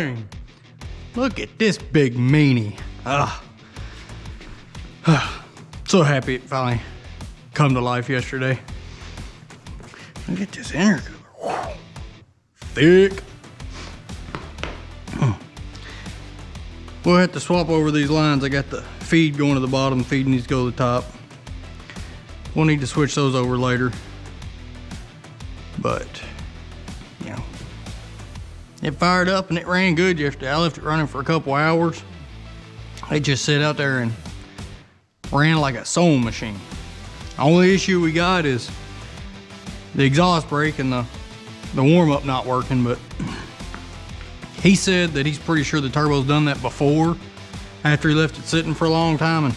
morning! Look at this big meanie. So happy it finally come to life yesterday. Look at this intercooler. Thick. We'll have to swap over these lines. I got the feed going to the bottom, feed needs to go to the top. We'll need to switch those over later. But, you know, it fired up and it ran good yesterday. I left it running for a couple hours. It just sat out there and ran like a sewing machine. The only issue we got is the exhaust brake and the warm-up not working, but he said that he's pretty sure the turbo's done that before, after he left it sitting for a long time, and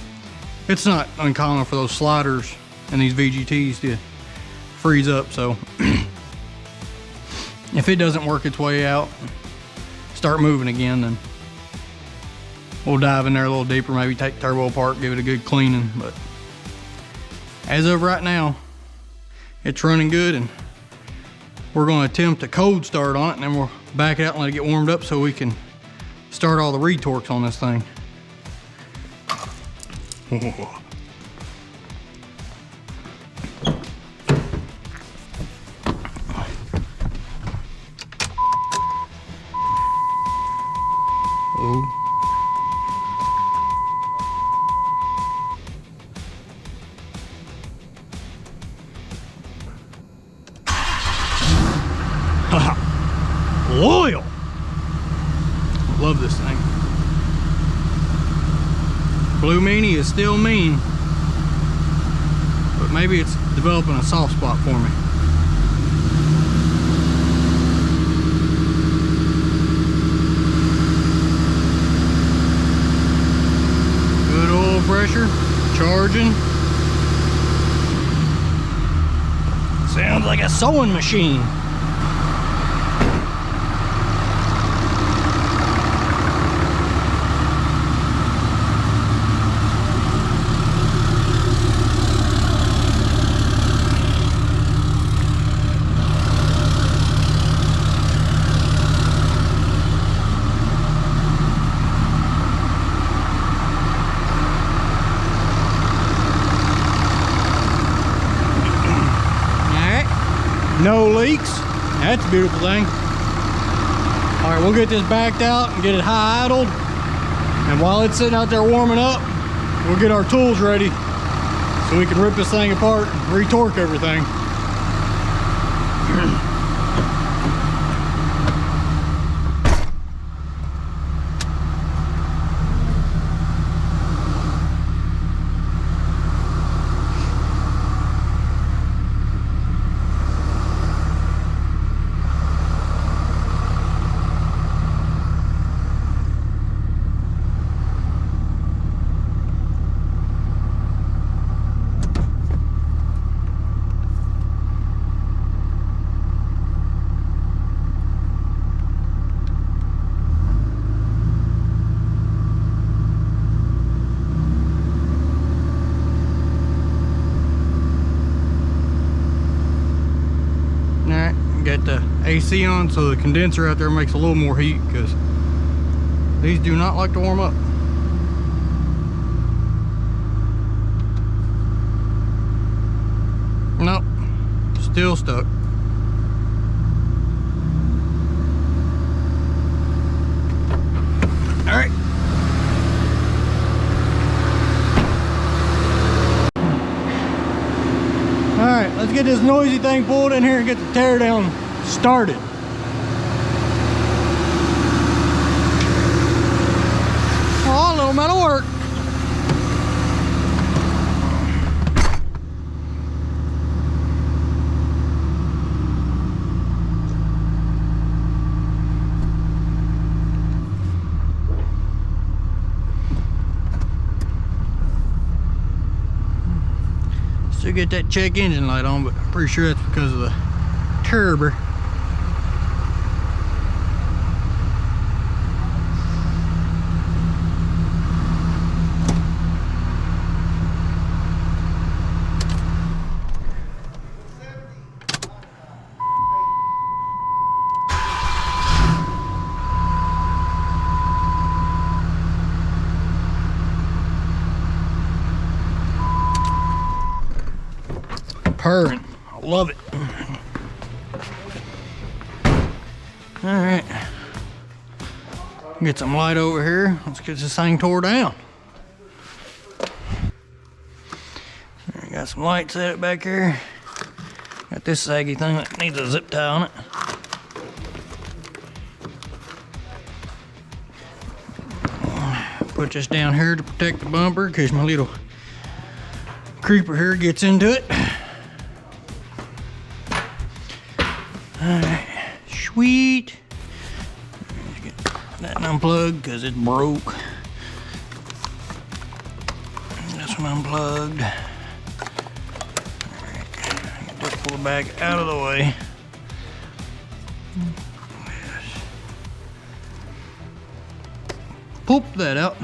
it's not uncommon for those sliders and these VGTs to freeze up. So if it doesn't work its way out, start moving again, then we'll dive in there a little deeper, maybe take the turbo apart, give it a good cleaning. But as of right now, it's running good, and we're going to attempt a cold start on it, and then we'll back it out and let it get warmed up so we can start all the retorques on this thing. Oh. Loyal. Love this thing. Blue Meanie is still mean, but maybe it's developing a soft spot for me. Good oil pressure, charging. Sounds like a sewing machine. No leaks. That's a beautiful thing. All right, we'll get this backed out and get it high idled. And while it's sitting out there warming up, we'll get our tools ready so we can rip this thing apart and retorque everything. Got the AC on so the condenser out there makes a little more heat, because these do not like to warm up. Nope, still stuck. All right. All right, let's get this noisy thing pulled in here and get the teardown started. Oh, a little metal work. Still get that check engine light on, but I'm pretty sure that's because of the turbo. purring. I love it. All right. Get some light over here. Let's get this thing tore down. Got some light set back here. Got this saggy thing that needs a zip tie on it. Put this down here to protect the bumper in case my little creeper here gets into it. Alright, sweet. Get that unplugged because it's broke. This one unplugged. Alright, just pull it back out of the way. Poop that out.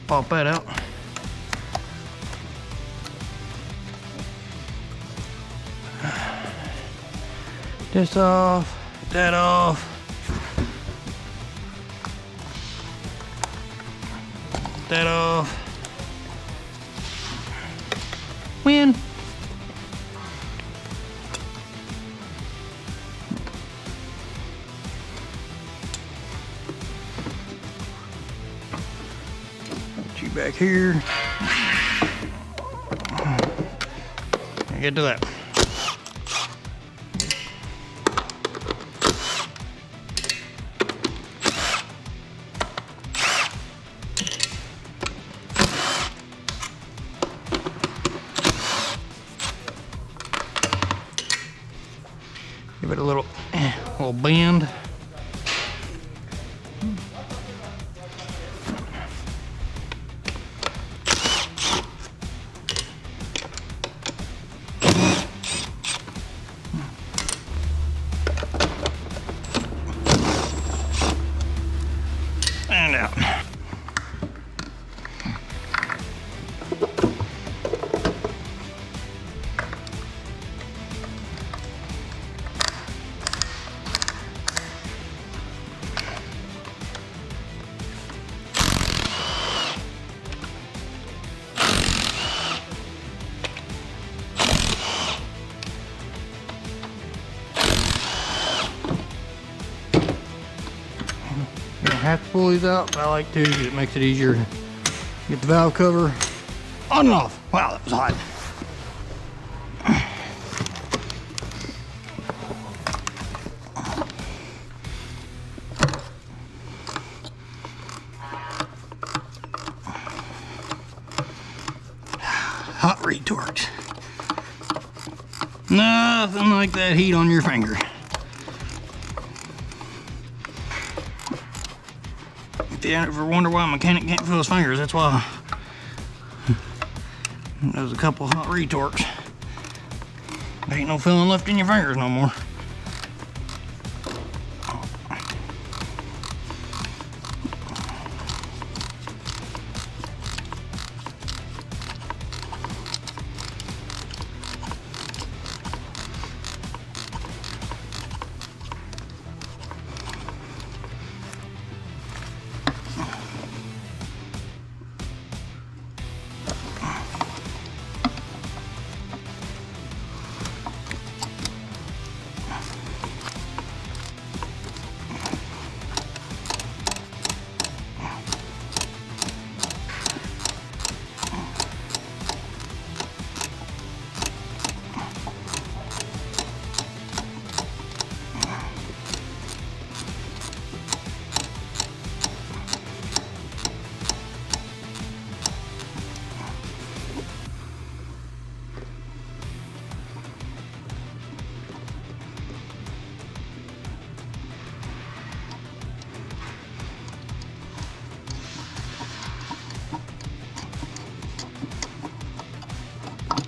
Pop that out. This off, that off. That off. Win. Back here. Get to that. Give it a little bend. And out. Have to pull these out, but I like to because it makes it easier to get the valve cover on and off. Wow, that was hot. Hot Retorques. Nothing like that heat on your finger. If you ever wonder why a mechanic can't feel his fingers, that's why. There's a couple hot Retorques. There ain't no feeling left in your fingers no more.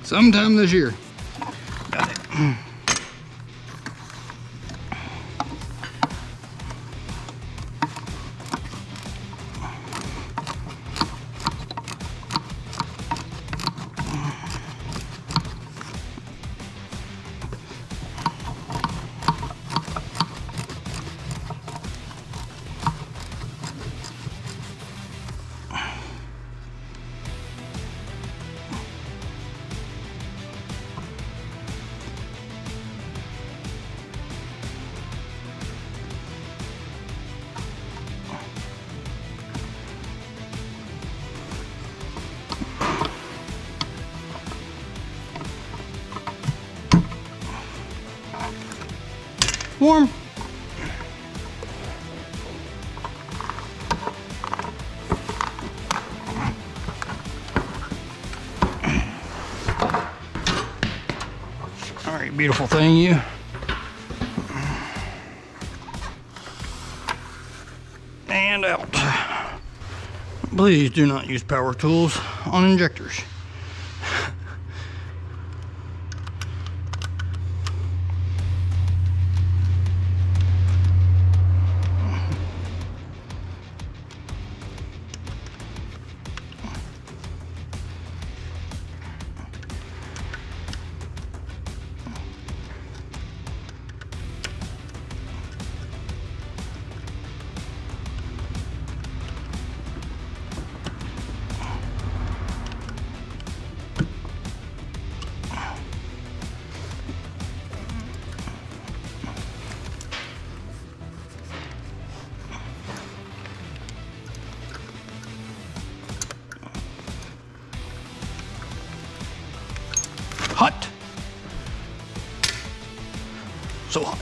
Sometime this year. Got it. Warm. All right, beautiful thing, you. And out. Please do not use power tools on injectors. Hot. So hot.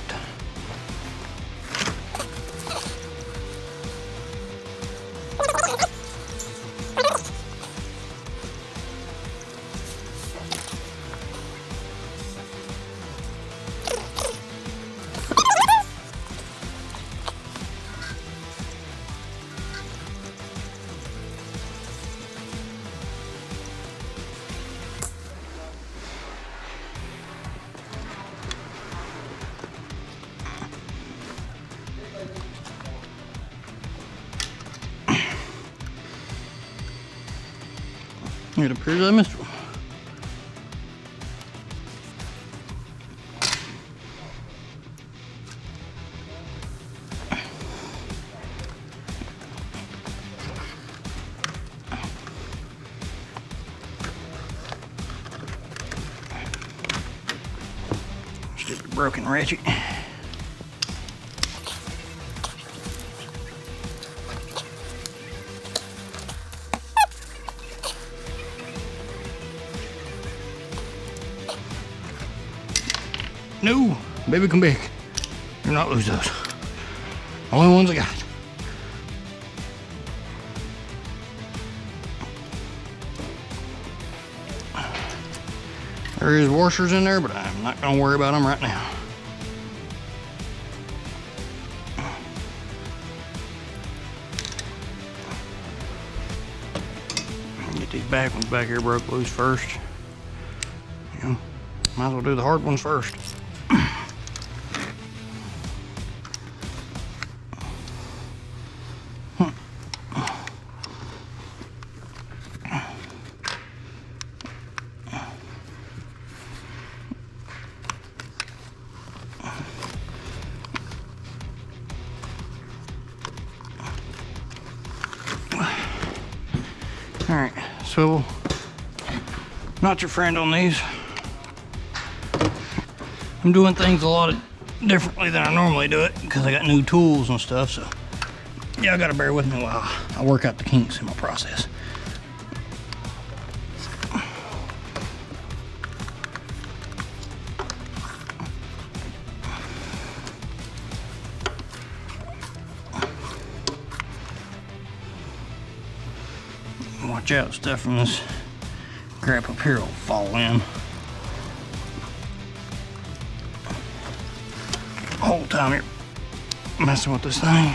It appears I missed one. Stupid broken ratchet. No, baby, come back. Do not lose those. Only ones I got. There is washers in there, but I'm not gonna worry about them right now. Get these back ones back here broke loose first. You know, might as well do the hard ones first. All right, swivel. Not your friend on these. I'm doing things a lot differently than I normally do it because I got new tools and stuff, so yeah, I gotta bear with me while I work out the kinks in my process. Watch out, stuff from this crap up here will fall in. The whole time you're messing with this thing.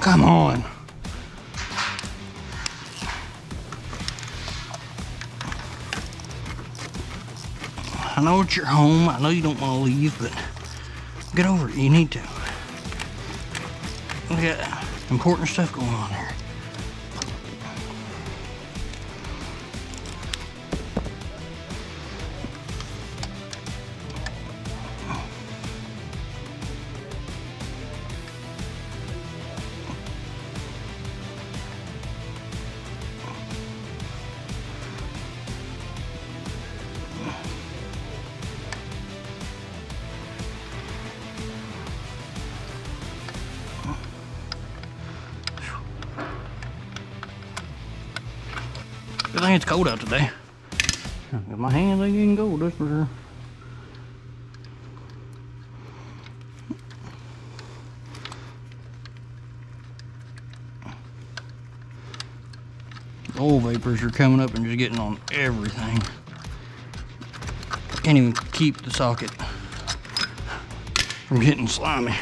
Come on. I know it's your home. I know you don't want to leave, but get over it. You need to. We got important stuff going on here. Good thing it's cold out today. My hands ain't getting cold, that's for sure. Oil vapors are coming up and just getting on everything. Can't even keep the socket from getting slimy.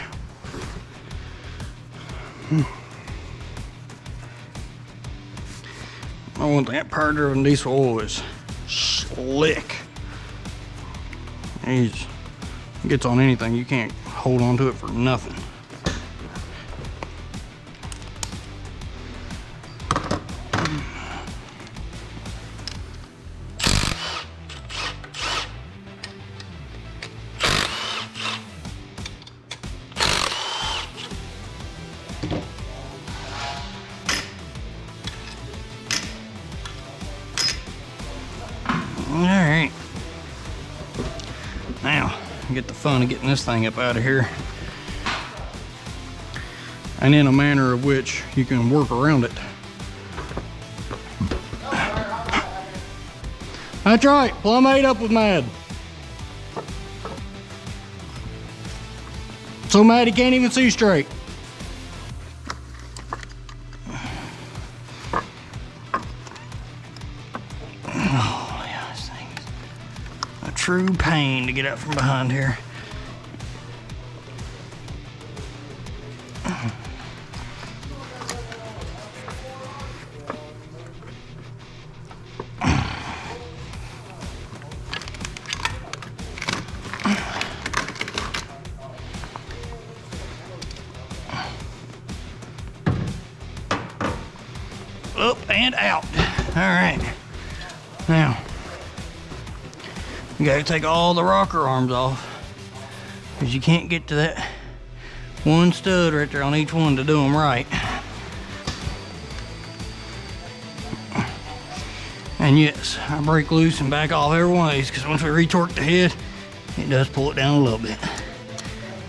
One thing, that power driven diesel oil is slick. It gets on anything. You can't hold on to it for nothing. Alright, now get the fun of getting this thing up out of here, and in a manner of which you can work around it. That's right, plumb ate up with Mad. So mad he can't even see straight. True pain to get out from behind here. Up and out. All right. Now, you gotta take all the rocker arms off, because you can't get to that one stud right there on each one to do them right. And yes, I break loose and back off every one of these, because once we retorque the head, it does pull it down a little bit.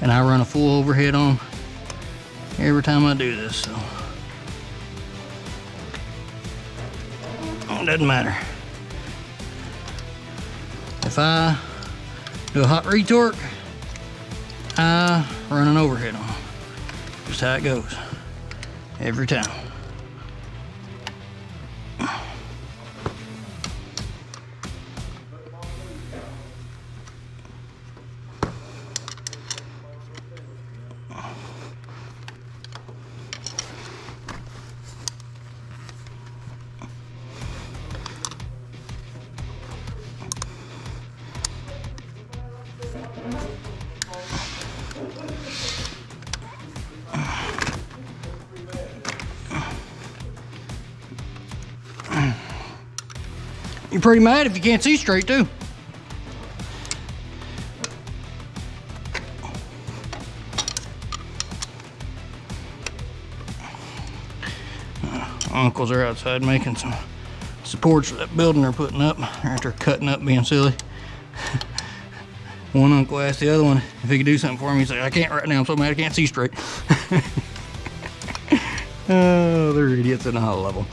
And I run a full overhead on every time I do this, so it doesn't matter. If I do a hot retorque, I run an overhead on. Just how it goes. Every time. You're pretty mad if you can't see straight too. Uncles are outside making some supports for that building they're putting up. They're out there cutting up, being silly. One uncle asked the other one if he could do something for him. He said, "I can't right now, I'm so mad I can't see straight." Oh, they're idiots at a high level.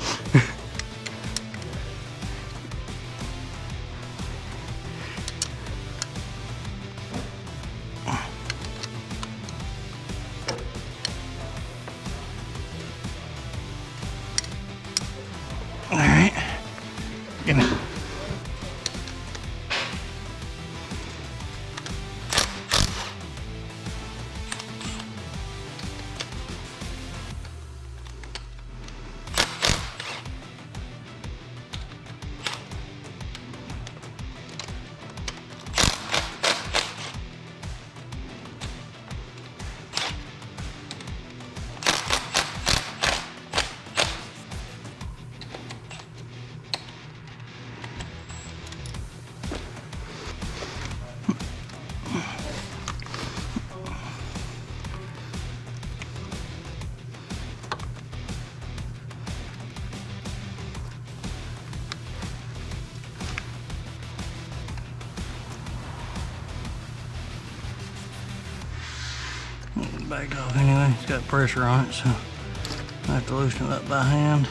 All right, give me. backed off anyway. It's got pressure on it, so I have to loosen it up by hand.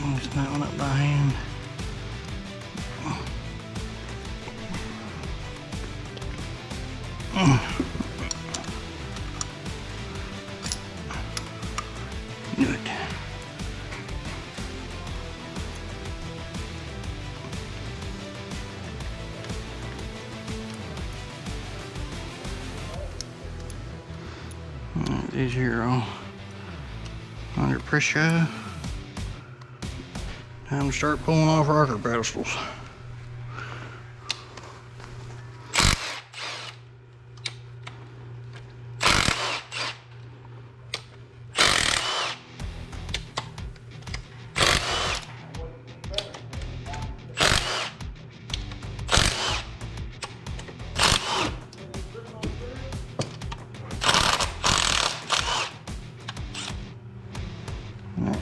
Loosen that one up by hand. Good. These here are under pressure. Time to start pulling off rocker pedestals.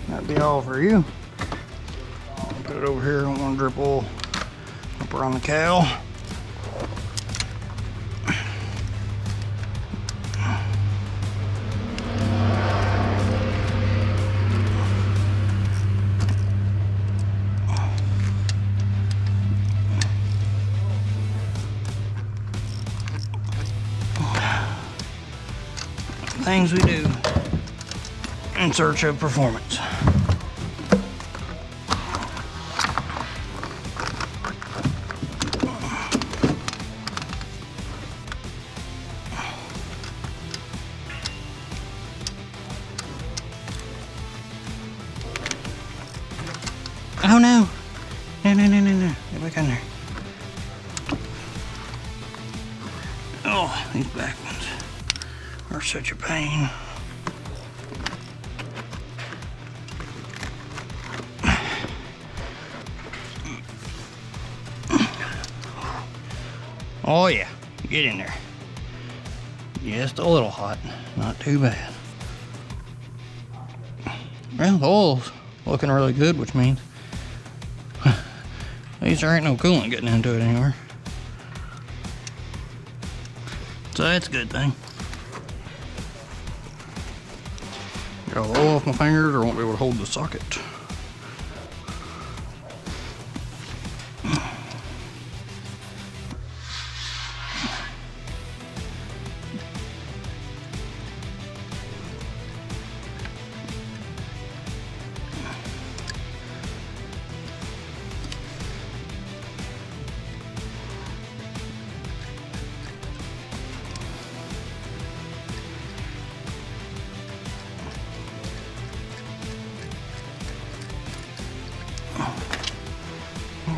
That'd be all for you. Put it over here. I don't want to drip oil up around the cowl. Things we do in search of performance. Oh no! No. Get back in there. Oh, these back ones are such a pain. Oh yeah, get in there. Just a little hot, not too bad. Well, the oil's looking really good, which means at least there ain't no coolant getting into it anywhere. So that's a good thing. Get all the oil off my fingers or I won't be able to hold the socket.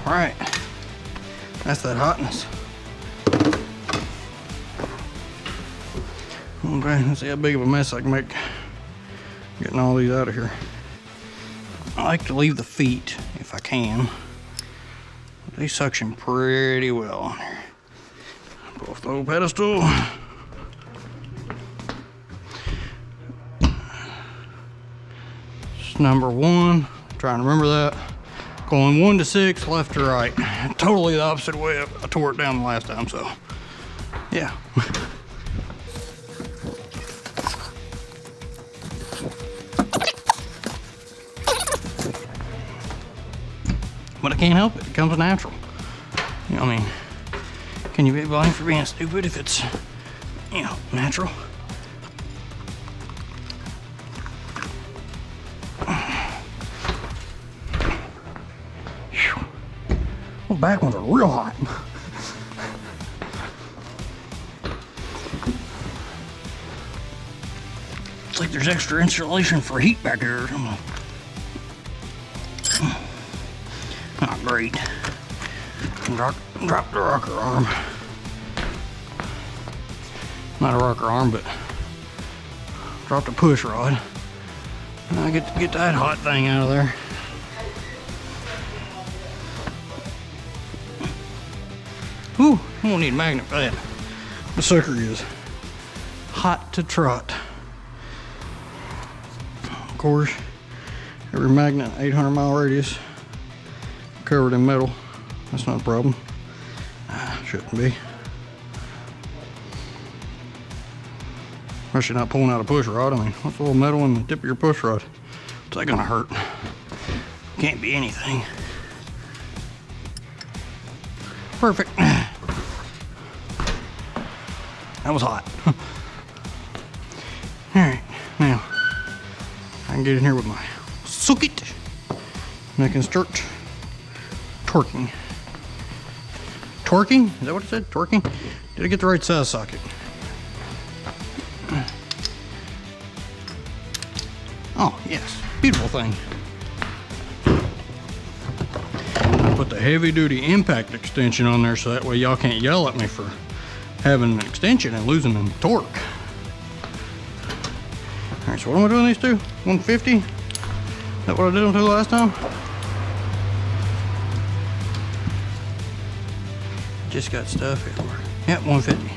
All right, that's that hotness. Okay, let's see how big of a mess I can make getting all these out of here. I like to leave the feet if I can. They suction pretty well on here. Pull off the whole pedestal. It's number 1. Trying to remember that. Going 1 to 6, left to right. Totally the opposite way I tore it down the last time, so yeah. But I can't help it. It comes natural. You know what I mean? Can you be blamed for being stupid if it's, you know, natural? Those back ones are real hot. It's like there's extra insulation for heat back there or something. Not great. Drop the rocker arm. Not a rocker arm, but drop the push rod. And I get that hot thing out of there. Whew, I won't need a magnet for that. The sucker is hot to trot. Of course, every magnet 800-mile radius covered in metal. That's not a problem. Shouldn't be. Especially not pulling out a push rod. I mean, what's a little metal in the tip of your push rod? What's that gonna hurt? Can't be anything. Perfect. That was hot. All right, now I can get in here with my socket and I can start torquing. Torquing? Is that what it said? Torquing? Did I get the right size socket? Oh, yes. Beautiful thing. I put the heavy duty impact extension on there so that way y'all can't yell at me for having an extension and losing in torque. All right, so what am I doing these two? 150? Is that what I did them to last time? Just got stuff everywhere. Yep, 150.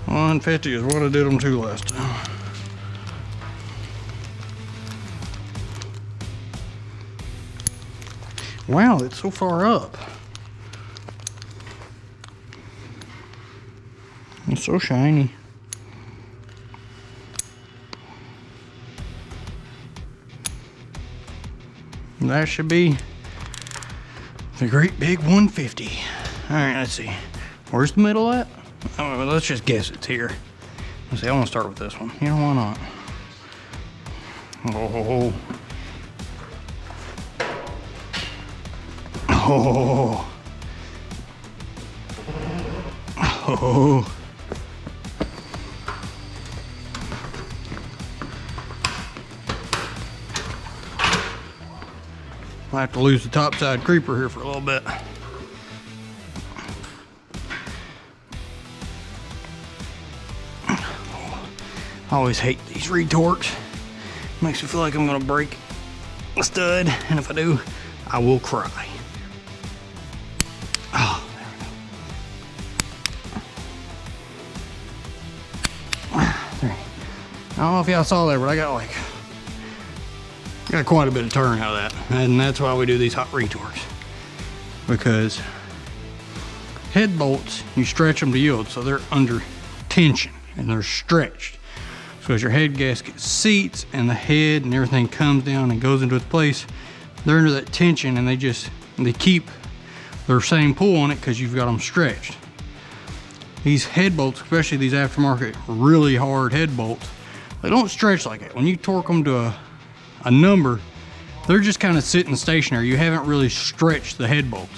150 is what I did them to last time. Wow, it's so far up. It's so shiny. That should be the great big 150. All right, let's see. Where's the middle at? Oh, well, let's just guess it's here. Let's see, I want to start with this one. You know, why not? Oh. Oh. Oh. I have to lose the top side creeper here for a little bit. I always hate these retorques. Makes me feel like I'm gonna break a stud, and if I do, I will cry. Oh, there we go. There. I don't know if y'all saw that, but I got quite a bit of turn out of that, and that's why we do these hot retorques, because head bolts, you stretch them to yield, so they're under tension and they're stretched. So as your head gasket seats and the head and everything comes down and goes into its place, they're under that tension, and they keep their same pull on it because you've got them stretched. These head bolts, especially these aftermarket really hard head bolts, they don't stretch like that. When you torque them to a number, they're just kind of sitting stationary. You haven't really stretched the head bolts.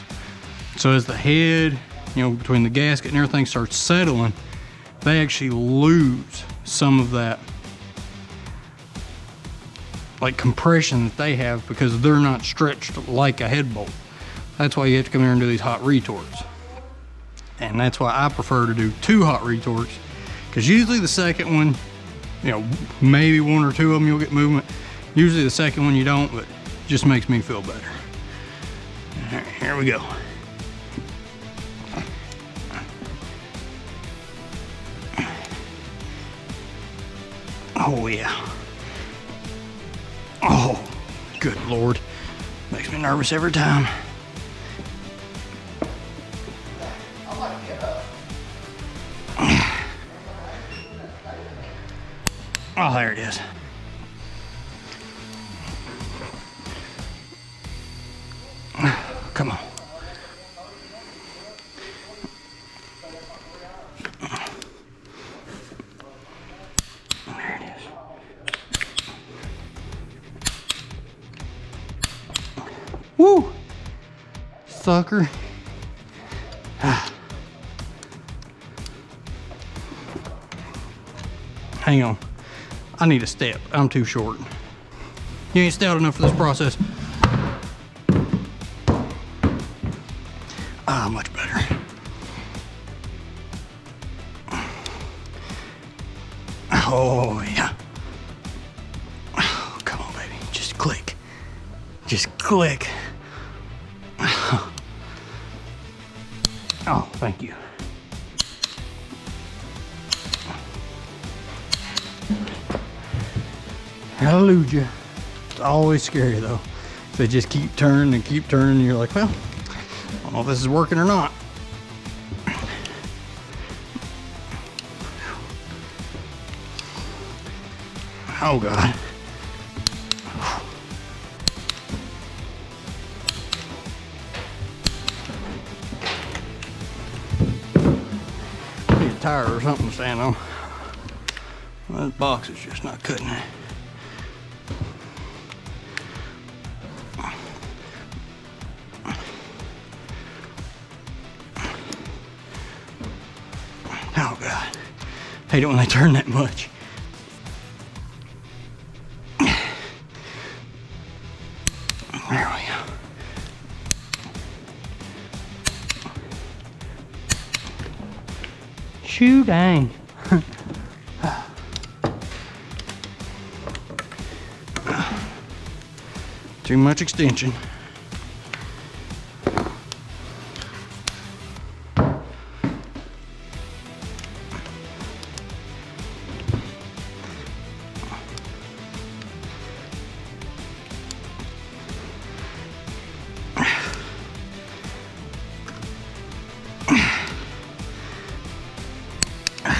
So as the head, between the gasket and everything starts settling, they actually lose some of that compression that they have because they're not stretched like a head bolt. That's why you have to come here and do these hot retorques. And that's why I prefer to do 2 hot retorques, because usually the second one, maybe 1 or 2 of them you'll get movement. Usually the second one you don't, but it just makes me feel better. All right, here we go. Oh yeah. Oh, good Lord. Makes me nervous every time. Oh, there it is. Come on. There it is. Woo! Sucker. Hang on. I need a step. I'm too short. You ain't stout enough for this process. Ah, much better. Oh, yeah. Oh, come on, baby. Just click. Just click. Oh, thank you. Hallelujah. It's always scary though. They just keep turning and keep turning, and you're like, well, I don't know if this is working or not. Oh God. Need a tire or something to stand on. Well, this box is just not cutting it. Oh God. Hate it when they turn that much. There we go. Shoo dang. Too much extension.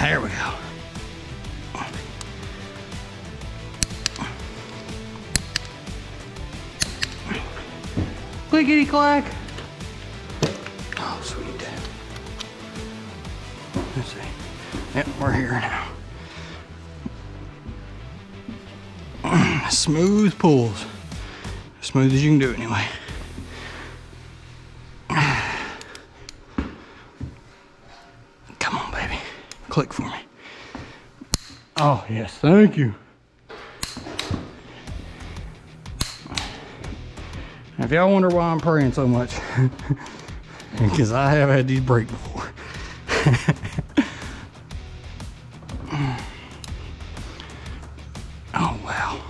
There we go. Clickety clack. Oh, sweet. Let's see. Yep, we're here now. Smooth pulls. As smooth as you can do it anyway. Come on, baby. Click for me. Oh, yes, thank you. Now, if y'all wonder why I'm praying so much, because I have had these break before. Oh, wow.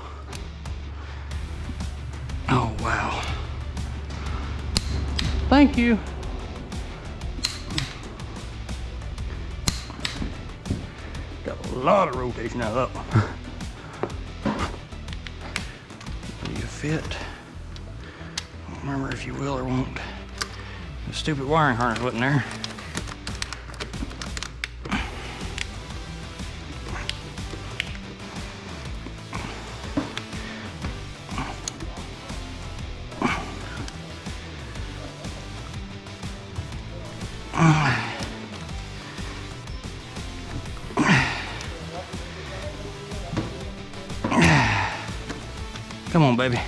Oh, wow. Thank you. Got a lot of rotation out of that one. Do you fit? I don't remember if you will or won't. The stupid wiring harness wasn't there. Come on, baby.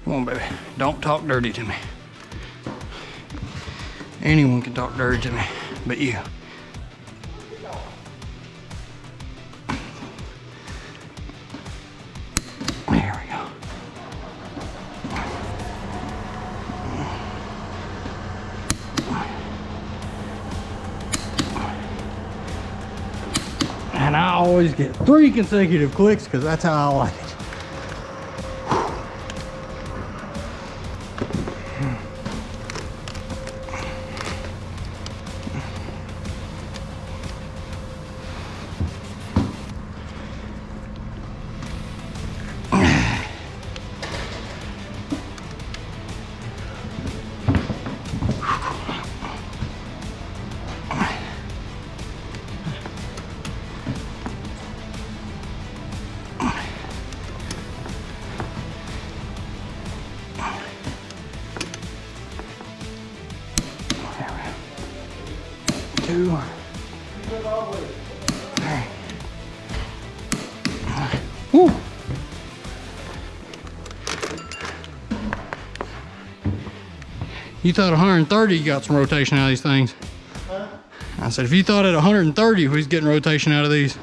Come on, baby. Don't talk dirty to me. Anyone can talk dirty to me, but you. There we go. And I always get 3 consecutive clicks because that's how I like it. Two. Woo. You thought 130 you got some rotation out of these things? Huh? I said if you thought at 130 we was getting rotation out of these,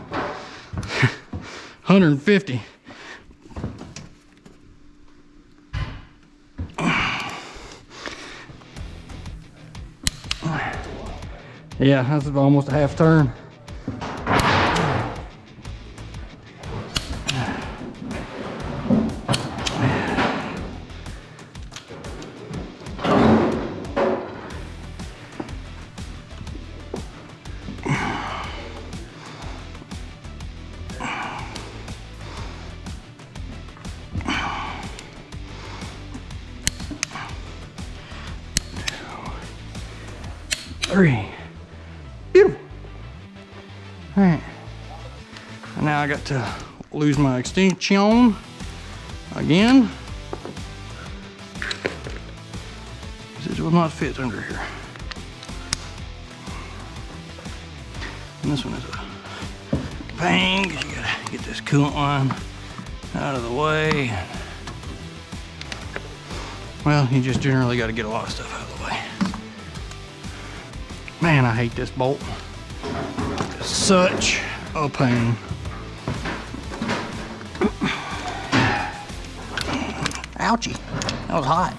150. Yeah, that's almost a half turn. 3. Beautiful. All right. And now I got to lose my extension again. This will not fit under here. And this one is a pain because you gotta get this coolant line out of the way. Well, you just generally gotta get a lot of stuff out of the way. Man, I hate this bolt. It's such a pain. Ouchie, that was hot.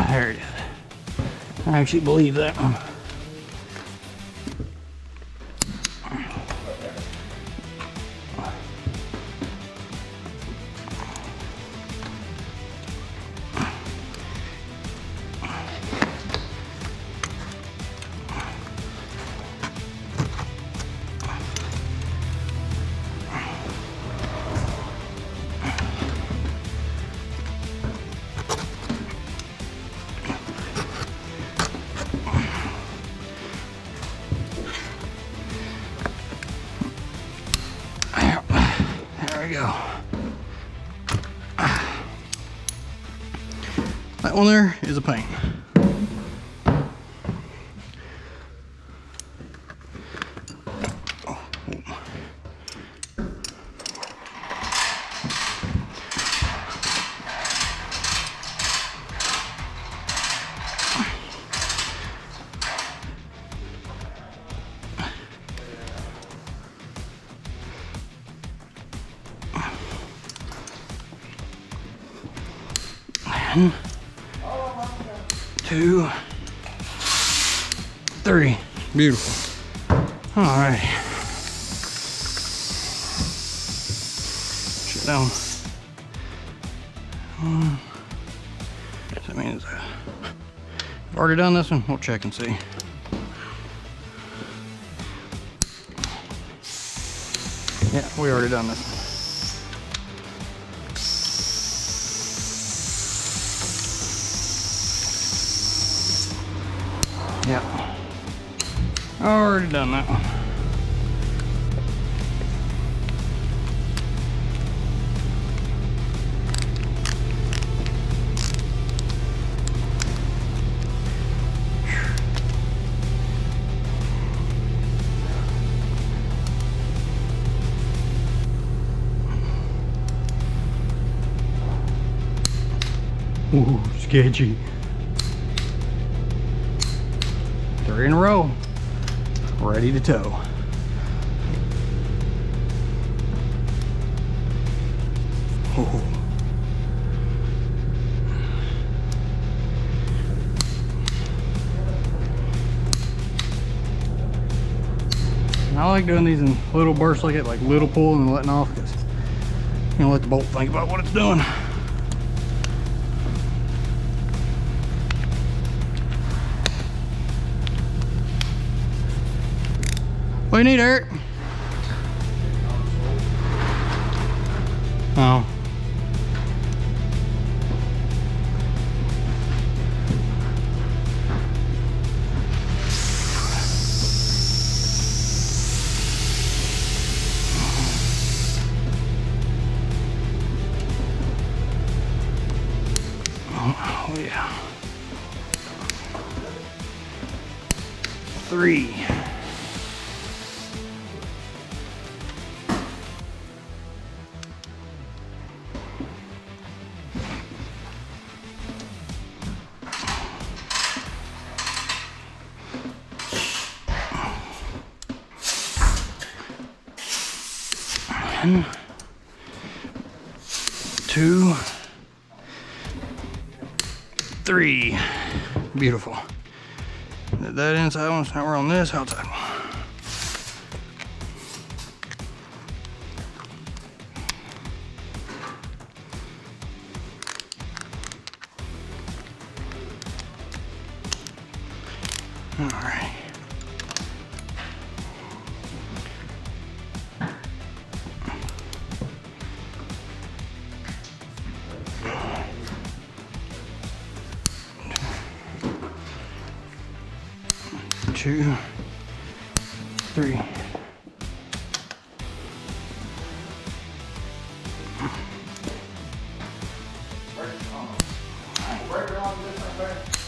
There it is. I actually believe that one. There we go. That one there is a pain. One, 2, 3. Beautiful. All right. Shut down. So that means I've already done this one. We'll check and see. Yeah, we already done this one. Yeah, already done that one. Ooh, sketchy. 3 in a row, ready to tow. Ooh. I like doing these in little bursts like it, like little pulling and letting off, because you know, let the bolt think about what it's doing. What do you need, Eric? Oh. Oh yeah. 3. One, 2, 3. Beautiful. That inside one, so now we're on this outside one. All right. Two, 3.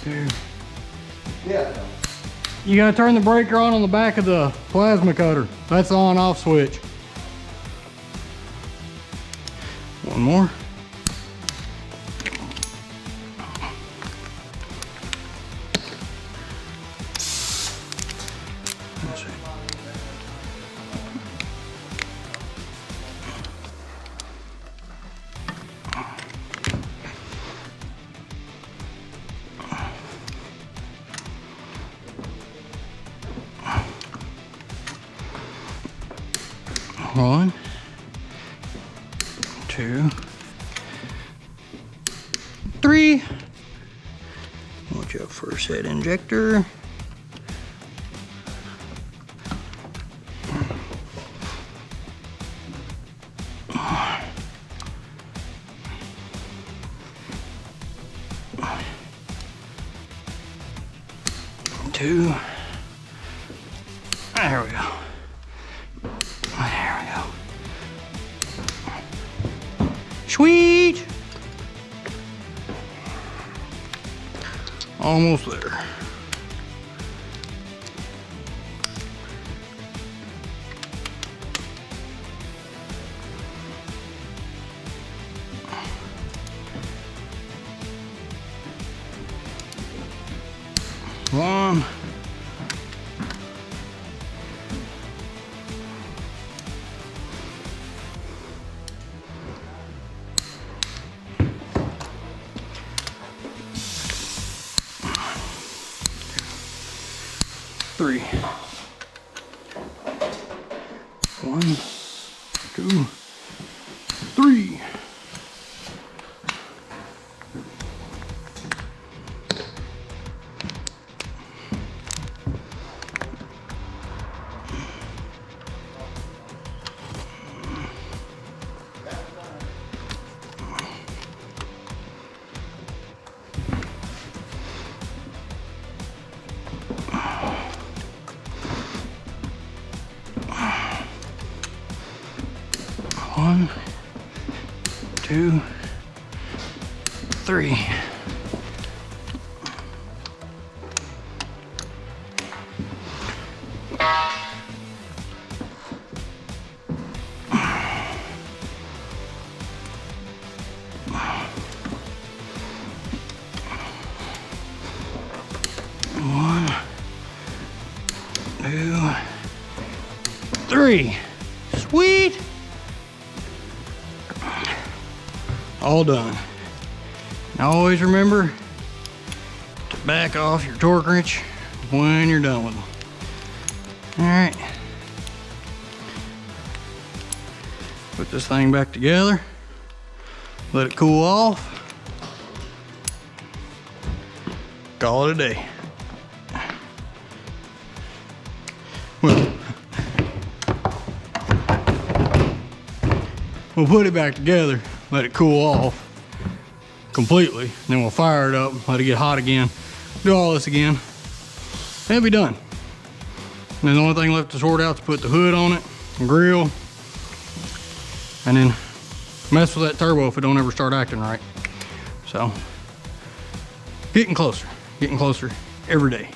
Two. Yeah. You gotta turn the breaker on the back of the plasma cutter. That's the on-off switch. One more. Let's see. One, 2, 3. Watch out for a set injector. Two. There we go. There we go. Sweet. Almost there. One. Three. 1, 2, 3. One, 2, 3. One, 2, 3. Sweet. All done. Now always remember to back off your torque wrench when you're done with them. All right. Put this thing back together. Let it cool off. Call it a day. Well, we'll put it back together, let it cool off completely, then we'll fire it up, let it get hot again, do all this again, and it'll be done. And then the only thing left to sort out is put the hood on it, and grill, and then mess with that turbo if it don't ever start acting right. So, getting closer every day.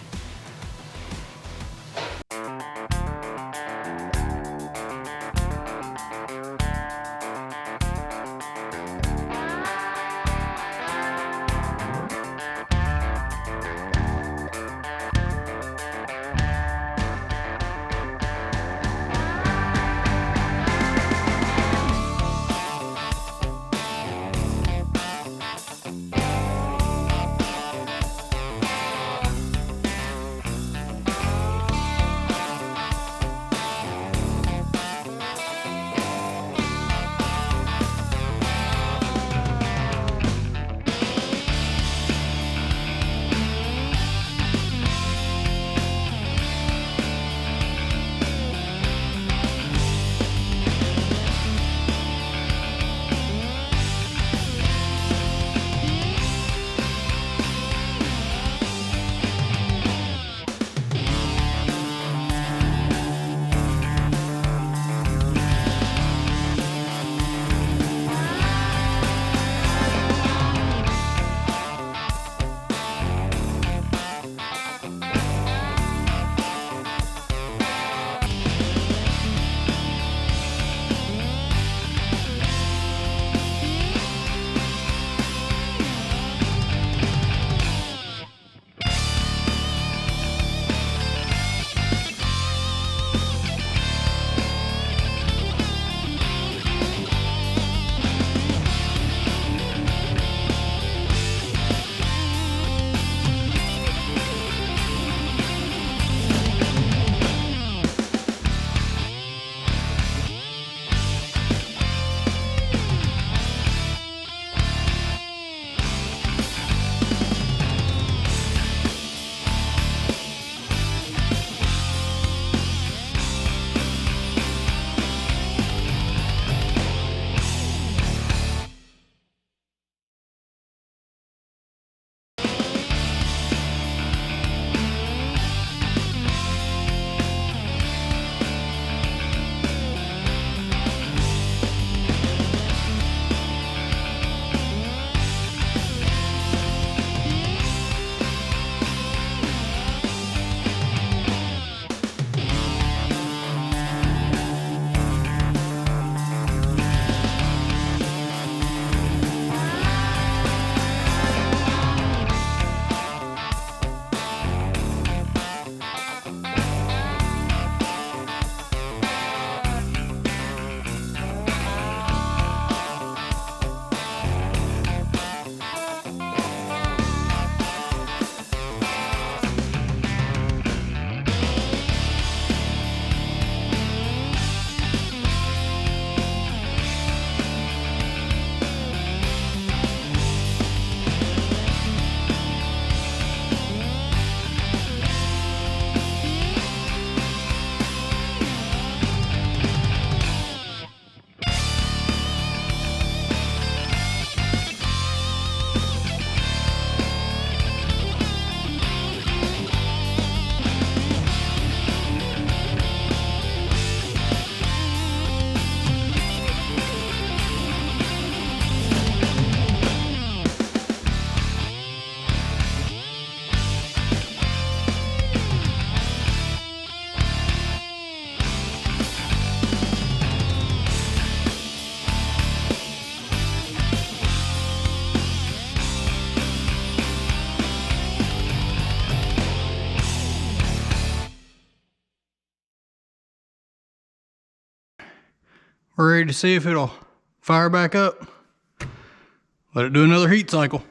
We're ready to see if it'll fire back up. Let it do another heat cycle.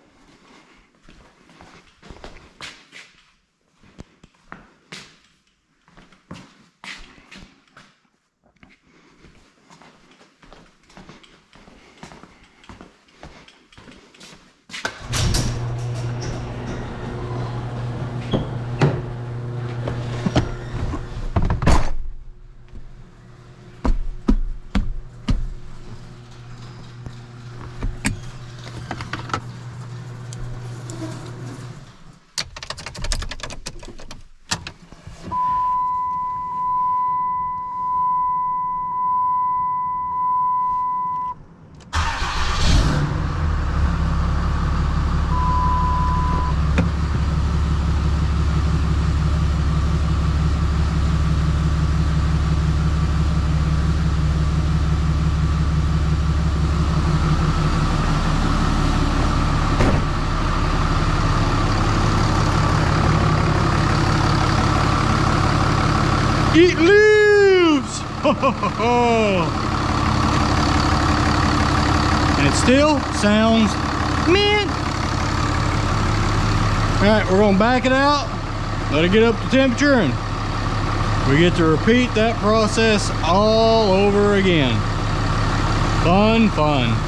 It lives! And it still sounds mint. Alright, we're gonna back it out, let it get up to temperature, and we get to repeat that process all over again. Fun, fun.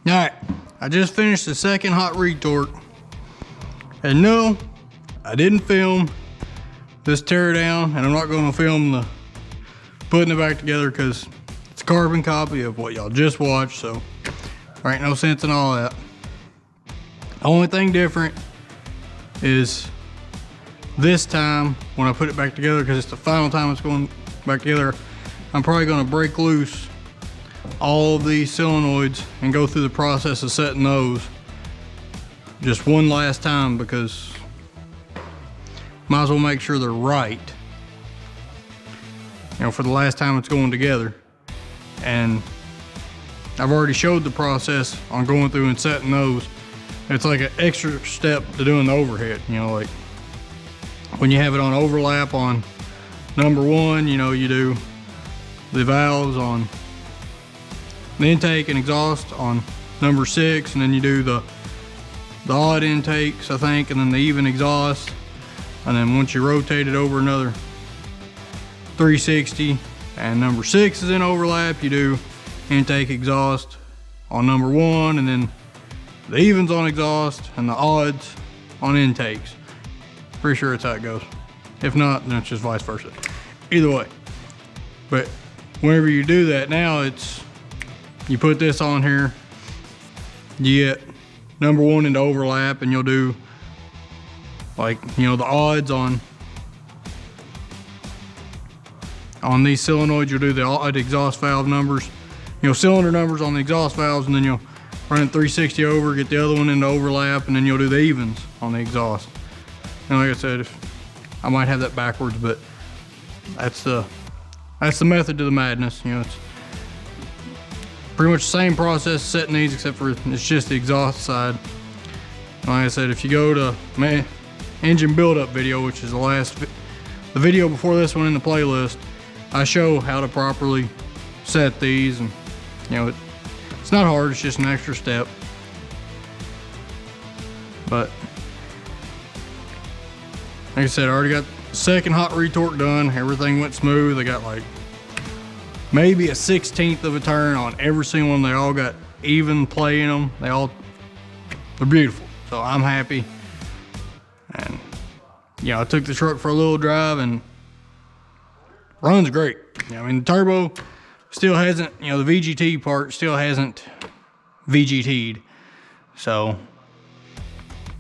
Alright, I just finished the second hot retorque. And no, I didn't film this tear down, and I'm not going to film the putting it back together because it's a carbon copy of what y'all just watched, so there ain't no sense in all that. The only thing different is this time when I put it back together, because it's the final time it's going back together, I'm probably going to break loose all of these solenoids and go through the process of setting those just one last time, because might as well make sure they're right, you know, for the last time it's going together. And I've already showed the process on going through and setting those. It's like an extra step to doing the overhead, you know, like when you have it on overlap on number one, you know, you do the valves on the intake and exhaust on number 6, and then you do the odd intakes, I think, and then the even exhaust. And then once you rotate it over another 360 and number 6 is in overlap, you do intake exhaust on number 1, and then the evens on exhaust and the odds on intakes. Pretty sure it's how it goes. If not, then it's just vice versa. Either way. But whenever you do that, now it's, you put this on here, you get number 1 into overlap, and you'll do, like, you know, the odds on these solenoids. You'll do the odd exhaust valve numbers, you know, cylinder numbers on the exhaust valves, and then you'll run it 360 over, get the other one into overlap, and then you'll do the evens on the exhaust. And like I said, I might have that backwards, but that's the method to the madness. You know, it's pretty much the same process setting these, except for it's just the exhaust side. And like I said, if you go to my engine build-up video, which is the video before this one in the playlist, I show how to properly set these, and you know, it's not hard, it's just an extra step. But like I said, I already got the second hot retorque done. Everything went smooth. I got like maybe a 1/16 of a turn on every single one. They all got even play in them. They all they're beautiful. So I'm happy. And I took the truck for a little drive and runs great. I mean, the turbo still hasn't, the VGT part still hasn't VGT'd. So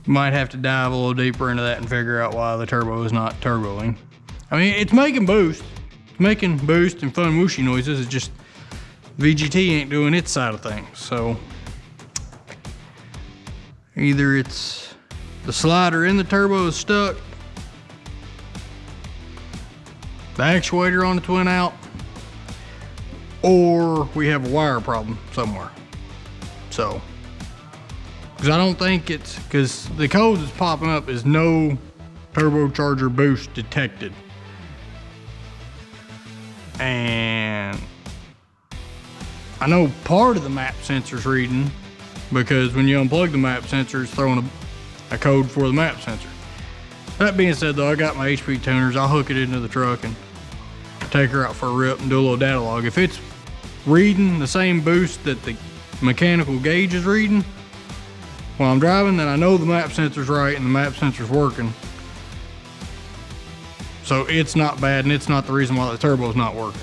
you might have to dive a little deeper into that and figure out why the turbo is not turboing. I mean, it's making boost. It's making boost and fun whooshy noises. It's just VGT ain't doing its side of things. So either it's the slider in the turbo is stuck, the actuator on it's went out, or we have a wire problem somewhere. So, because I don't think it's, because the code that's popping up is no turbocharger boost detected. And I know part of the map sensor's reading, because when you unplug the map sensor, it's throwing a code for the map sensor. That being said though, I got my HP tuners. I'll hook it into the truck and take her out for a rip and do a little data log. If it's reading the same boost that the mechanical gauge is reading while I'm driving, then I know the map sensor's right and the map sensor's working. So it's not bad, and it's not the reason why the turbo's not working.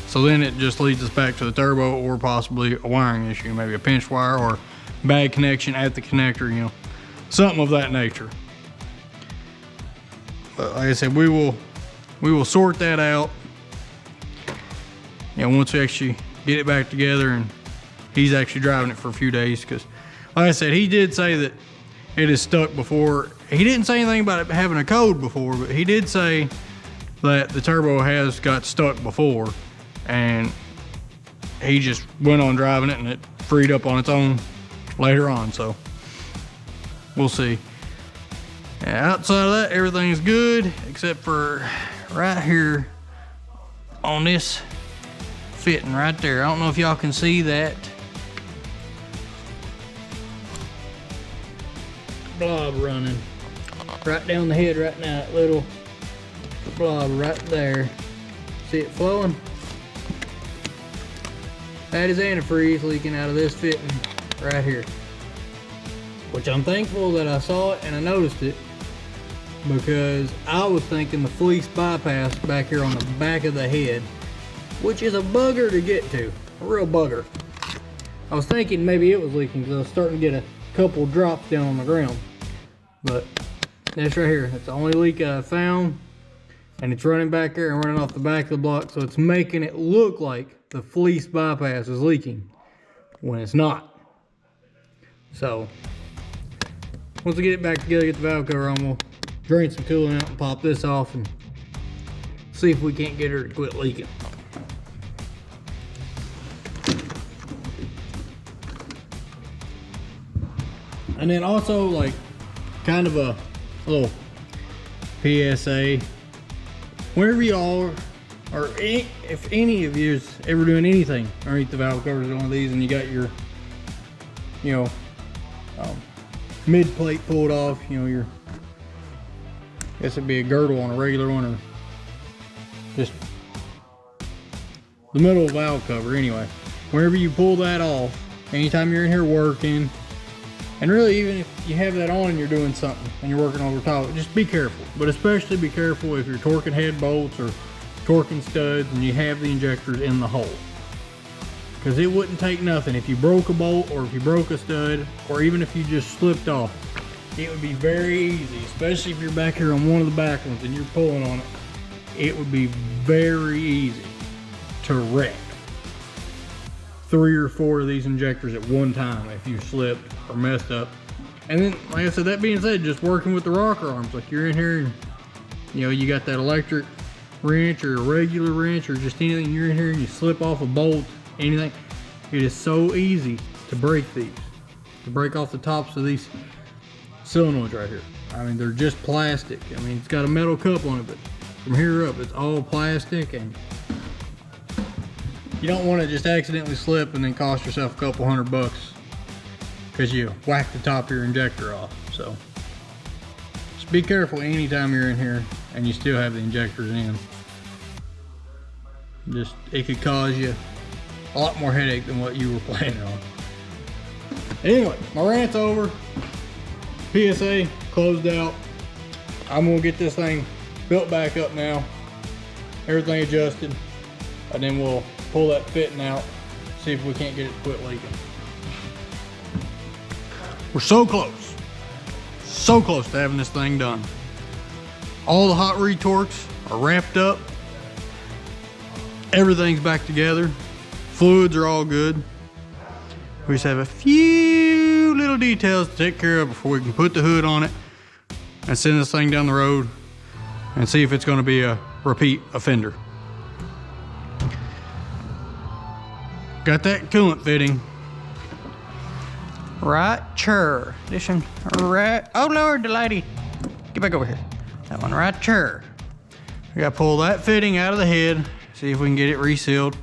So then it just leads us back to the turbo, or possibly a wiring issue, maybe a pinch wire or bad connection at the connector, something of that nature. But like I said, we will sort that out. Once we actually get it back together and he's actually driving it for a few days, because like I said, he did say that it is stuck before. He didn't say anything about it having a code before, but he did say that the turbo has got stuck before, and he just went on driving it and it freed up on its own later on. So we'll see. Outside of that, everything's good except for right here on this fitting right there. I don't know if y'all can see that blob running right down the head right now. That little blob right there. See it flowing? That is antifreeze leaking out of this fitting right here. Which I'm thankful that I saw it and I noticed it, because I was thinking the fleece bypass back here on the back of the head, which is a bugger to get to, a real bugger. I was thinking maybe it was leaking because I was starting to get a couple drops down on the ground. But that's right here. That's the only leak I found, and it's running back there and running off the back of the block, so it's making it look like the fleece bypass is leaking when it's not. So once we get it back together, get the valve cover on, we'll drain some coolant out and pop this off and see if we can't get her to quit leaking. And then also, like, kind of a little PSA. Whenever y'all or if any of you is ever doing anything underneath the valve covers on one of these, and you got your, mid plate pulled off, your, I guess it'd be a girdle on a regular one, or just the middle valve cover anyway. Whenever you pull that off, anytime you're in here working, and really even if you have that on and you're doing something and you're working over top, just be careful. But especially be careful if you're torquing head bolts or torquing studs and you have the injectors in the hole. Because it wouldn't take nothing if you broke a bolt or if you broke a stud, or even if you just slipped off. It would be very easy, especially if you're back here on one of the back ones and you're pulling on it. It would be very easy to wreck 3 or 4 of these injectors at one time if you slipped or messed up. And then, like I said, that being said, just working with the rocker arms, like you're in here and you got that electric wrench or a regular wrench or just anything, you're in here and you slip off a bolt, anything, it is so easy to break these, to break off the tops of these solenoids right here. I mean, they're just plastic. I mean, it's got a metal cup on it, but from here up, it's all plastic, and you don't want to just accidentally slip and then cost yourself a couple $100 because you whack the top of your injector off. So just be careful anytime you're in here and you still have the injectors in. It could cause you a lot more headache than what you were planning on. Anyway, my rant's over. PSA closed out. I'm gonna get this thing built back up now. Everything adjusted. And then we'll pull that fitting out. See if we can't get it to quit leaking. We're so close. So close to having this thing done. All the hot retorques are wrapped up. Everything's back together. Fluids are all good. We just have a few little details to take care of before we can put the hood on it and send this thing down the road and see if it's going to be a repeat offender. Got that coolant fitting. Right chair. This one right. Oh Lord, the lady. Get back over here. That one right chair. We gotta pull that fitting out of the head. See if we can get it resealed.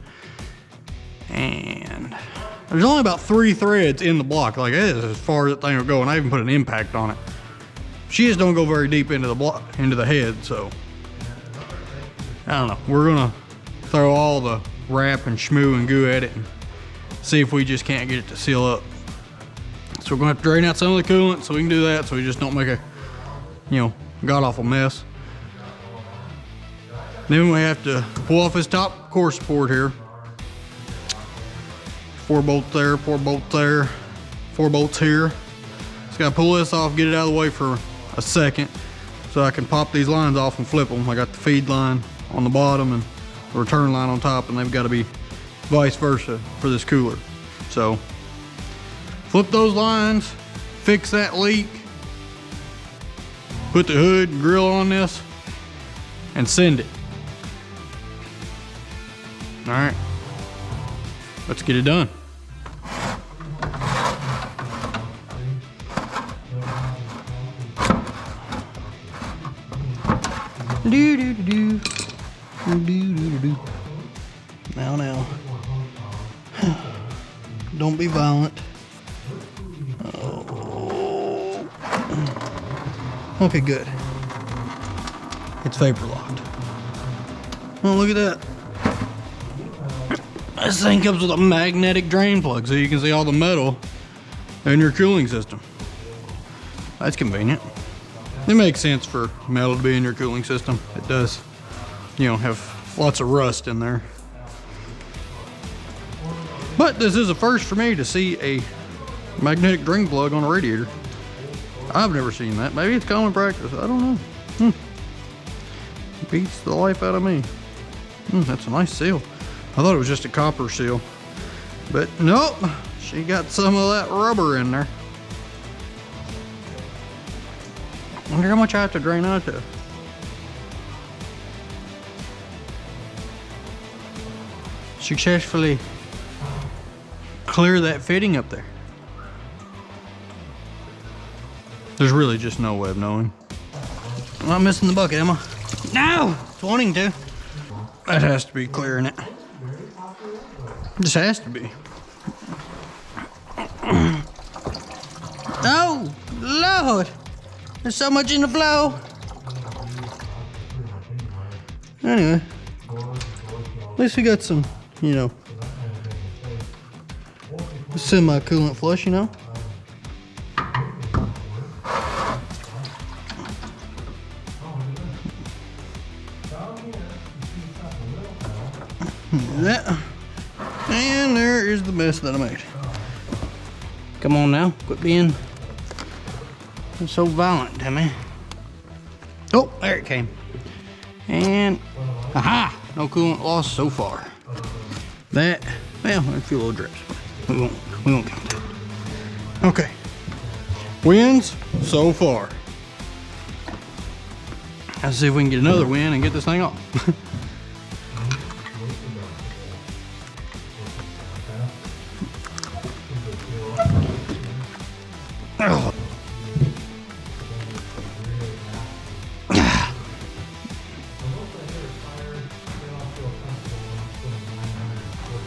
And there's only about 3 threads in the block. Like that is as far as that thing will go. And I even put an impact on it. She just don't go very deep into the block, into the head. So I don't know. We're gonna throw all the wrap and schmoo and goo at it and see if we just can't get it to seal up. So we're gonna have to drain out some of the coolant so we can do that, so we just don't make a, god awful mess. Then we have to pull off his top core support here. 4 bolts there, 4 bolts there, 4 bolts here. Just gotta pull this off, get it out of the way for a second so I can pop these lines off and flip them. I got the feed line on the bottom and the return line on top, and they've got to be vice versa for this cooler. So flip those lines, fix that leak, put the hood and grill on this, and send it. All right, let's get it done. Do do do do. Now. Don't be violent. Oh. Okay, good. It's vapor locked. Oh, look at that. This thing comes with a magnetic drain plug, so you can see all the metal in your cooling system. That's convenient. It makes sense for metal to be in your cooling system. It does, have lots of rust in there. But this is a first for me to see a magnetic plug on a radiator. I've never seen that. Maybe it's common practice. I don't know. Beats the life out of me. That's a nice seal. I thought it was just a copper seal. But nope, she got some of that rubber in there. I wonder how much I have to drain out to. Successfully clear that fitting up there. There's really just no way of knowing. I'm not missing the bucket, am I? No! It's wanting to. That has to be clearing it. Just has to be. Oh, Lord! There's so much in the flow. Anyway, at least we got some, semi-coolant flush, That. And there is the mess that I made. Come on now, quit being so violent to me. Oh, there it came. And, aha! No coolant loss so far. That, well, a few little drips. We won't count that. Okay. Wins so far. Let's see if we can get another win and get this thing off. Oh.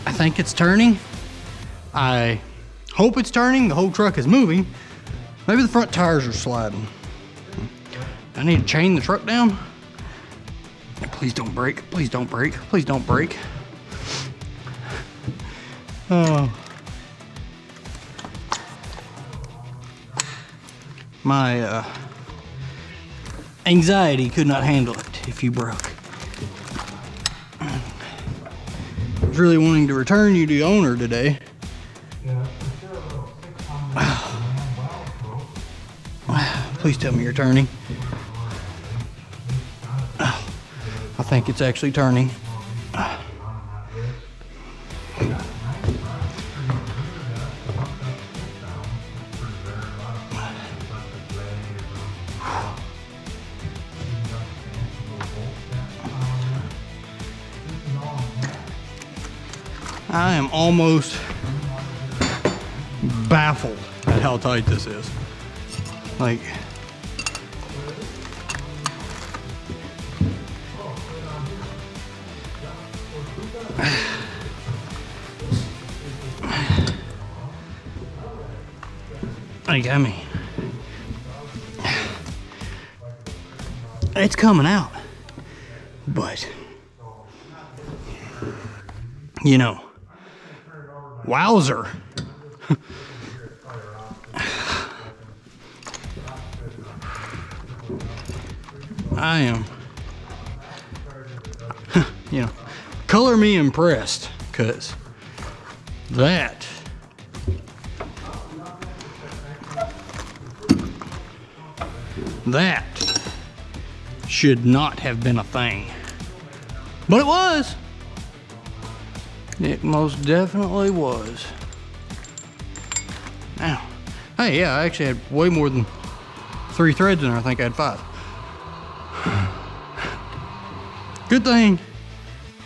I think it's turning. I hope it's turning. The whole truck is moving. Maybe the front tires are sliding. I need to chain the truck down. Please don't break. Please don't break. Please don't break. Oh. My anxiety could not handle it if you broke. I was really wanting to return you to the owner today. Please tell me you're turning. I think it's actually turning. I am almost baffled at how tight this is. Like, I mean, it's coming out, but you know, wowzer. I am, you know, color me impressed, cause that should not have been a thing, but it was. It most definitely was. Now, hey, yeah, I actually had way more than 3 threads in there. I think I had 5. Good thing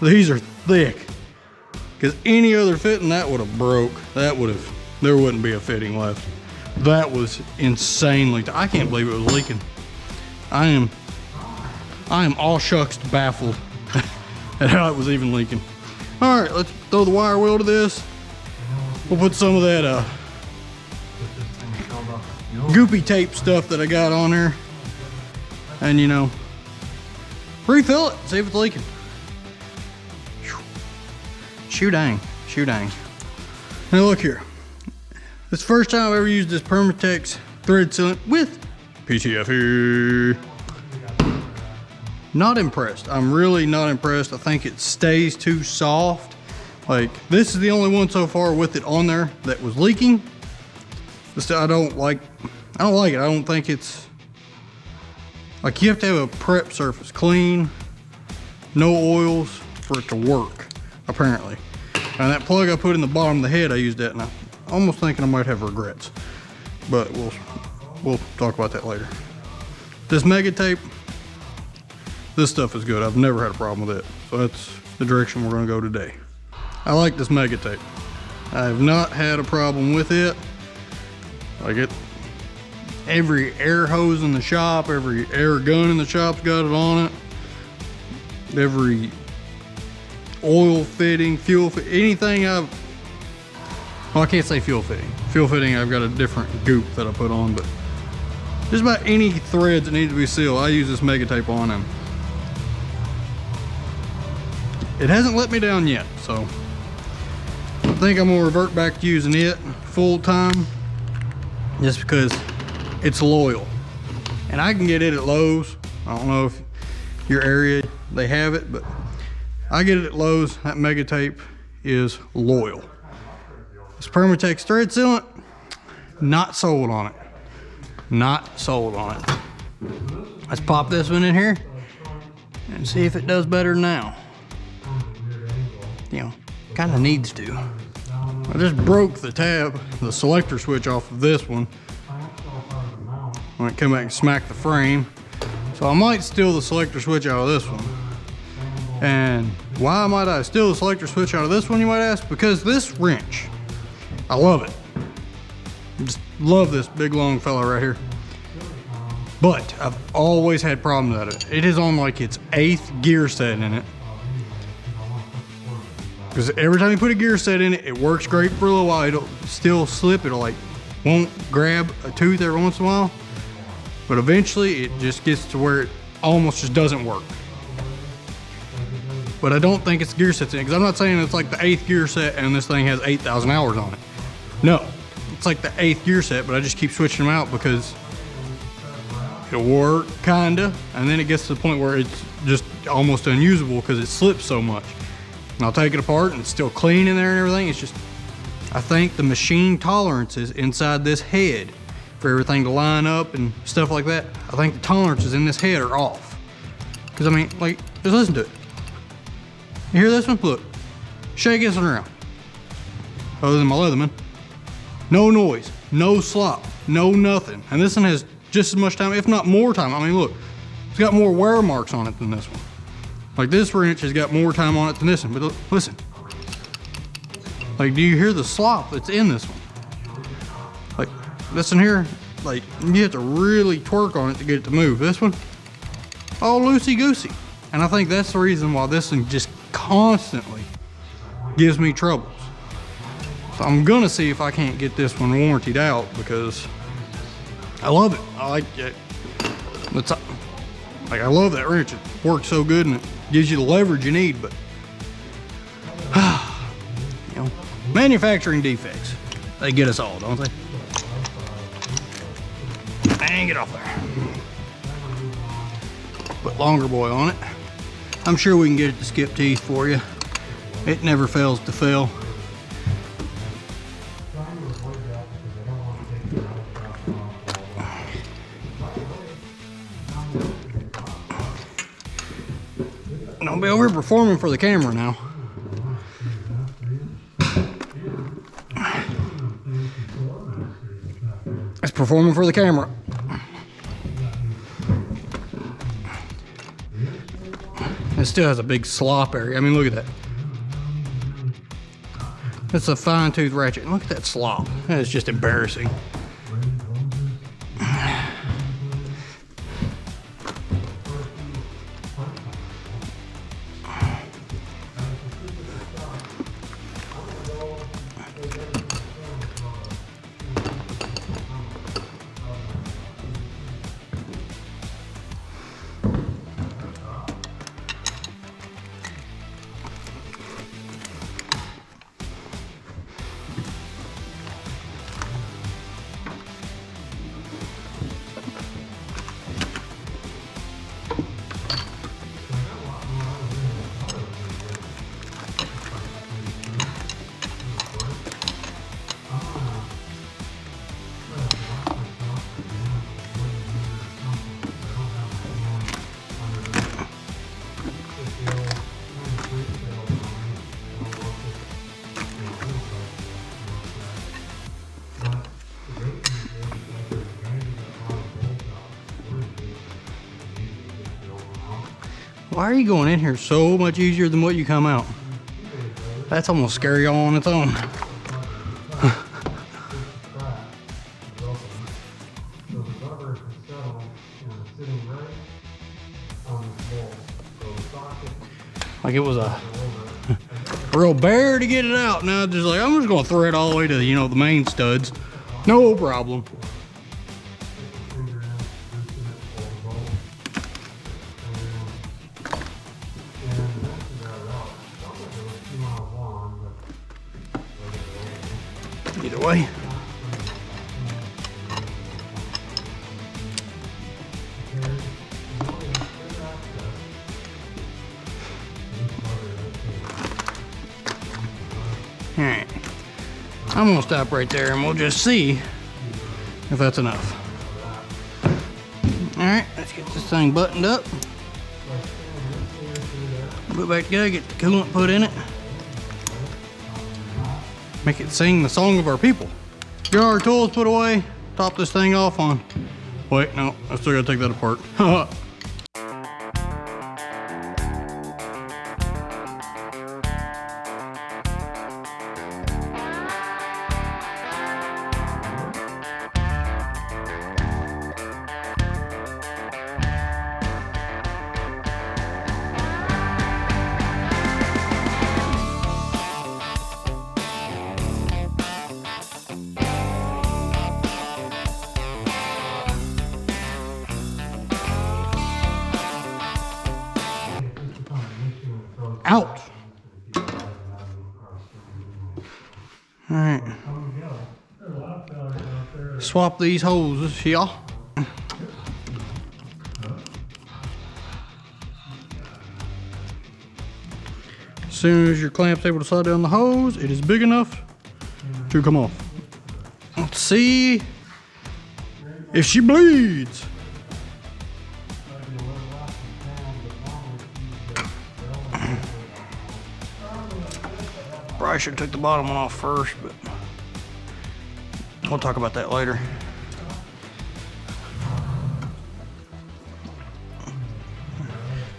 these are thick, because any other fitting that would have broke. There wouldn't be a fitting left. That was insanely tight. I can't believe it was leaking. I am all shucks baffled at how it was even leaking. All right, let's throw the wire wheel to this. We'll put some of that goopy tape stuff that I got on there, and you know, refill it, see if it's leaking. Shoot dang, shoot dang. Now look here. This is the first time I've ever used this Permatex thread sealant with PTFE. Not impressed. I'm really not impressed. I think it stays too soft. Like, this is the only one so far with it on there that was leaking. I don't like it. I don't think it's, like, you have to have a prep surface clean, no oils for it to work, apparently. And that plug I put in the bottom of the head, I used that, and I'm almost thinking I might have regrets. But we'll talk about that later. This Mega Tape, this stuff is good. I've never had a problem with it. So that's the direction we're gonna go today. I like this Mega Tape. I have not had a problem with it. Like it, every air hose in the shop, every air gun in the shop's got it on it. Every oil fitting, fuel fit, anything well, I can't say fuel fitting. Fuel fitting, I've got a different goop that I put on, but just about any threads that need to be sealed, I use this Mega Tape on them. It hasn't let me down yet, so I think I'm gonna revert back to using it full time just because it's loyal. And I can get it at Lowe's. I don't know if your area they have it, but I get it at Lowe's. That Mega Tape is loyal. This Permatex thread sealant, not sold on it. Not sold on it. Let's pop this one in here and see if it does better now. You know, kind of needs to. I just broke the tab, the selector switch off of this one when it came back and smacked the frame. So I might steal the selector switch out of this one. And why might I steal the selector switch out of this one, you might ask? Because this wrench, I love it. I just love this big long fella right here. But I've always had problems with it. It is on like its 8th gear set in it. Because every time you put a gear set in it, it works great for a little while. It'll still slip. It'll like, won't grab a tooth every once in a while. But eventually it just gets to where it almost just doesn't work. But I don't think it's gear sets in it. Because I'm not saying it's like the 8th gear set and this thing has 8,000 hours on it. No, it's like the 8th gear set, but I just keep switching them out because it'll work kinda, and then it gets to the point where it's just almost unusable because it slips so much. And I'll take it apart and it's still clean in there and everything. It's just, I think the machine tolerances inside this head for everything to line up and stuff like that, I think the tolerances in this head are off. Because I mean, like, just listen to it. You hear this one? Look, shake this one around. Other than my Leatherman. No noise, no slop, no nothing. And this one has just as much time, if not more time. I mean, look, it's got more wear marks on it than this one. Like this wrench has got more time on it than this one, but look, listen. Like, do you hear the slop that's in this one? Like, this one here, like, you have to really twerk on it to get it to move. This one, all loosey-goosey. And I think that's the reason why this one just constantly gives me troubles. So I'm gonna see if I can't get this one warrantied out because I love it. I like it. Like, I love that wrench. It works so good and it gives you the leverage you need, but you know, manufacturing defects, they get us all, don't they? And get off there. Put longer boy on it. I'm sure we can get it to skip teeth for you. It never fails to fail. Don't be overperforming for the camera now. It's performing for the camera. It still has a big slop area. I mean, look at that. That's a fine tooth ratchet. And look at that slop. That is just embarrassing. Why are you going in here so much easier than what you come out? That's almost scary all on its own. Like it was a real bear to get it out. Now just like, I'm just gonna throw it all the way to, you know, the main studs. No problem. Either way. All right, I'm gonna stop right there and we'll just see if that's enough. All right, let's get this thing buttoned up. Put it back together, get the coolant put in it. Make it sing the song of our people. Get our tools put away, top this thing off on. Wait, no, I still gotta take that apart. Out. All right. Swap these hoses, y'all. As soon as your clamp's able to slide down the hose, it is big enough to come off. Let's see if she bleeds. Probably should have took the bottom one off first, but we'll talk about that later.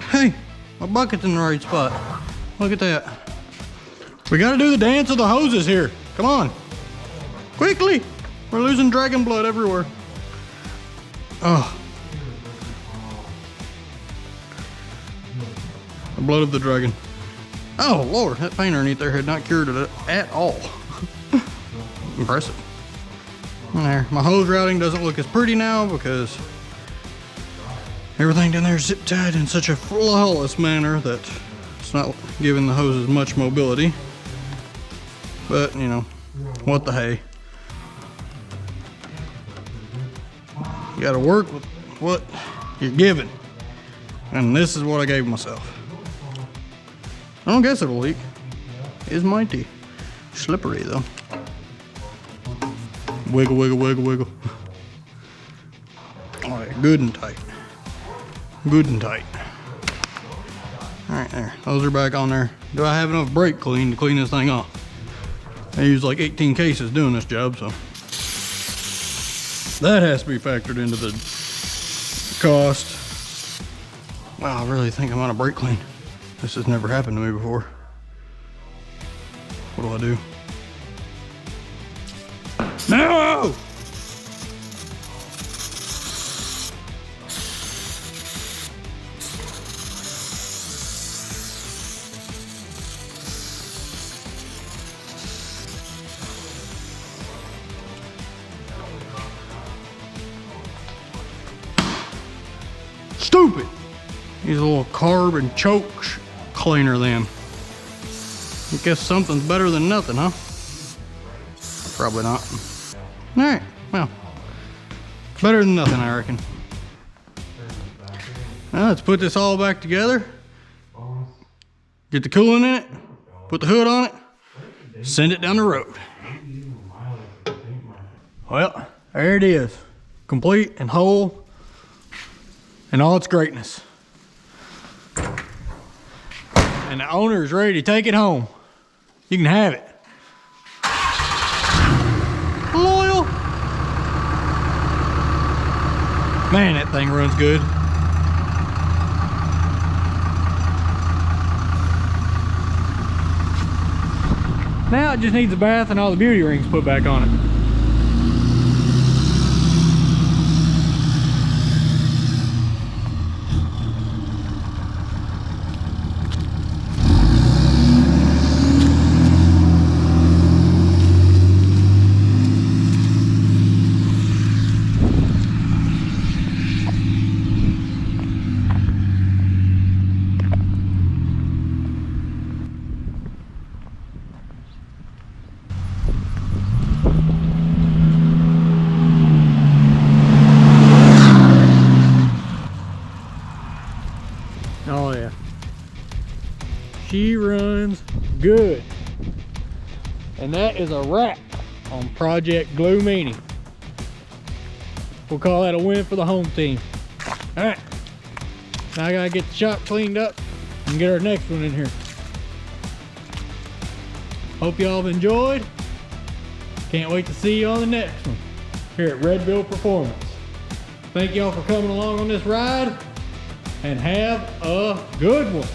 Hey, my bucket's in the right spot. Look at that. We gotta do the dance of the hoses here. Come on. Quickly. We're losing dragon blood everywhere. Oh. The blood of the dragon. Oh Lord, that paint underneath there had not cured it at all. Impressive. There, my hose routing doesn't look as pretty now because everything down there is zip tied in such a flawless manner that it's not giving the hoses much mobility. But you know, what the hey. You gotta work with what you're given. And this is what I gave myself. I don't guess it'll leak. It's mighty slippery though. Wiggle, wiggle, wiggle, wiggle. All right, good and tight. Good and tight. All right, there. Those are back on there. Do I have enough brake clean to clean this thing off? I use like 18 cases doing this job, so that has to be factored into the cost. Wow, I really think I'm out of brake clean. This has never happened to me before. What do I do? No! Stupid! Use a little carb and choke cleaner then. I guess something's better than nothing, huh? Probably not. All right, well, better than nothing, I reckon. Now let's put this all back together. Get the coolant in it, put the hood on it, send it down the road. Well, there it is, complete and whole in all its greatness. And the owner is ready to take it home. You can have it. Loyal. Man, that thing runs good. Now it just needs a bath and all the beauty rings put back on it. Oh yeah, she runs good. And that is a wrap on Project Glue Meanie. We'll call that a win for the home team. All right, now I gotta get the shop cleaned up and get our next one in here. Hope y'all have enjoyed. Can't wait to see you on the next one here at Red Bill Performance. Thank y'all for coming along on this ride, and have a good one.